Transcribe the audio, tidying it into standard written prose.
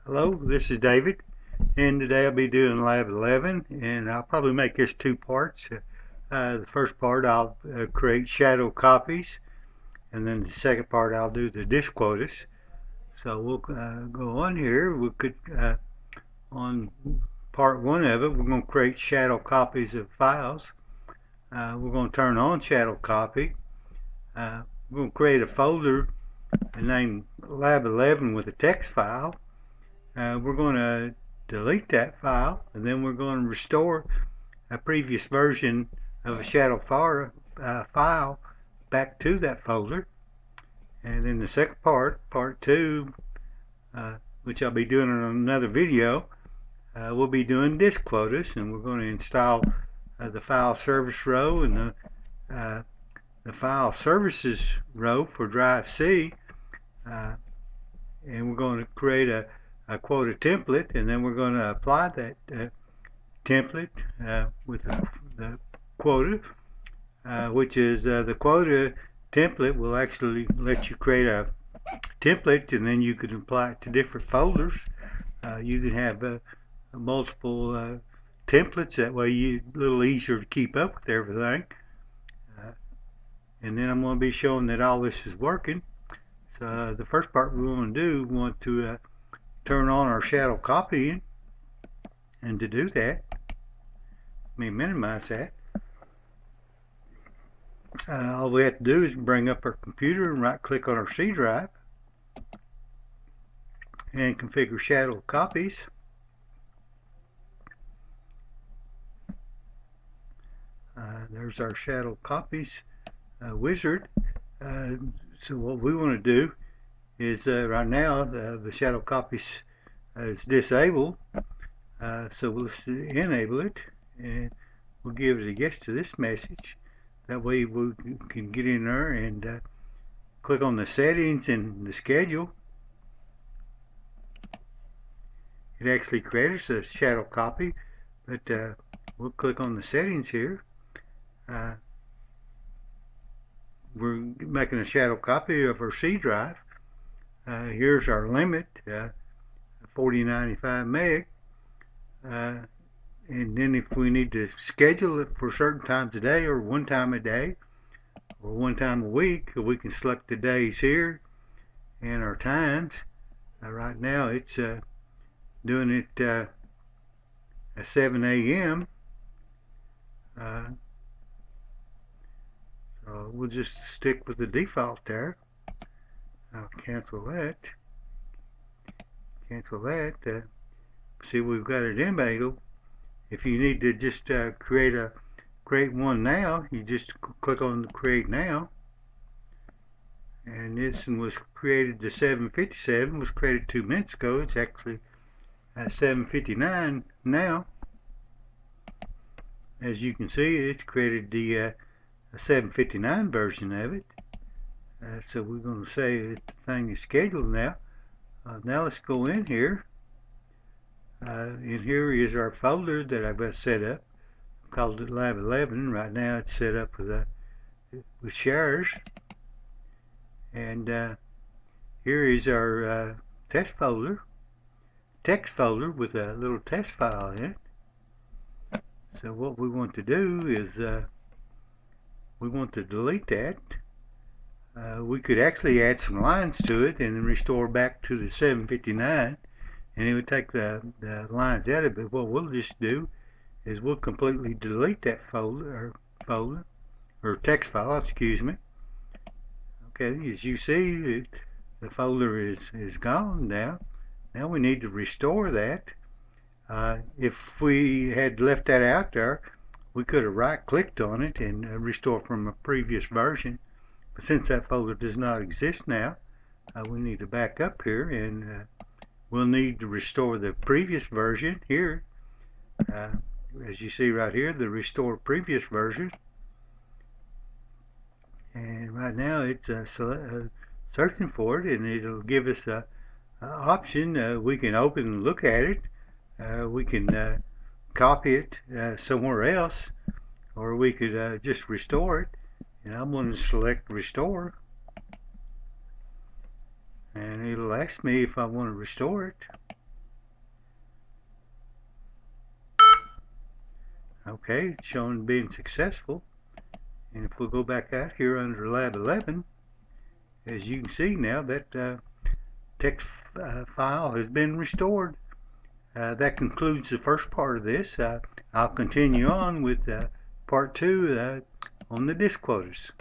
Hello, this is David, and today I'll be doing Lab 11, and I'll probably make this two parts. The first part I'll create shadow copies, and then the second part I'll do the disk quotas. So we'll go on here. We could, on part one of it, we're going to create shadow copies of files. We're going to turn on shadow copy. We're going to create a folder named Lab 11 with a text file. We're going to delete that file, and then we're going to restore a previous version of a shadow file back to that folder. And then the second part, part two, which I'll be doing in another video, we'll be doing disk quotas, and we're going to install the file service row and the file services row for drive C, and we're going to create a quota template, and then we're going to apply that template with the quota, which is the quota template will actually let you create a template, and then you can apply it to different folders. You can have multiple templates. That way it's a little easier to keep up with everything. And then I'm going to be showing that all this is working. So the first part we want to do, we want to turn on our shadow copying, and to do that, let me minimize that. All we have to do is bring up our computer and right click on our C drive and configure shadow copies. There's our shadow copies wizard. So what we want to do is right now the shadow copies is disabled, so we'll enable it, and we'll give it a yes to this message. That way we can get in there and click on the settings and the schedule. It actually creates a shadow copy, but we'll click on the settings here. We're making a shadow copy of our C drive. Here's our limit, 4095 meg. And then if we need to schedule it for certain times a day, or one time a day, or one time a week, we can select the days here and our times. Right now it's doing it at 7 a.m. So we'll just stick with the default there. I'll cancel that. Cancel that. See, we've got it enabled. If you need to just create one now, you just click on create now. And this one was created to 7:57, was created 2 minutes ago. It's actually at 7:59 now. As you can see, it's created the 7:59 version of it. So we're going to say that the thing is scheduled now. Now let's go in here. And here is our folder that I've got set up. I've called it Lab 11. Right now it's set up with shares. And here is our text folder with a little test file in it. So what we want to do is we want to delete that. We could actually add some lines to it and restore back to the 7:59, and it would take the lines out of it. What we'll just do is we'll completely delete that folder or text file, excuse me. Okay, as you see, the folder is gone now. Now we need to restore that. If we had left that out there, we could have right-clicked on it and restore from a previous version. But since that folder does not exist now, we need to back up here, and we'll need to restore the previous version here. As you see right here, the restore previous version. And right now it's searching for it, and it'll give us a option. We can open and look at it. We can copy it somewhere else, or we could just restore it. And I'm going to select restore, and it'll ask me if I want to restore it. Okay, it's showing being successful. And if we'll go back out here under Lab 11, as you can see now, that text file has been restored. That concludes the first part of this. I'll continue on with part 2 on the disk quotas.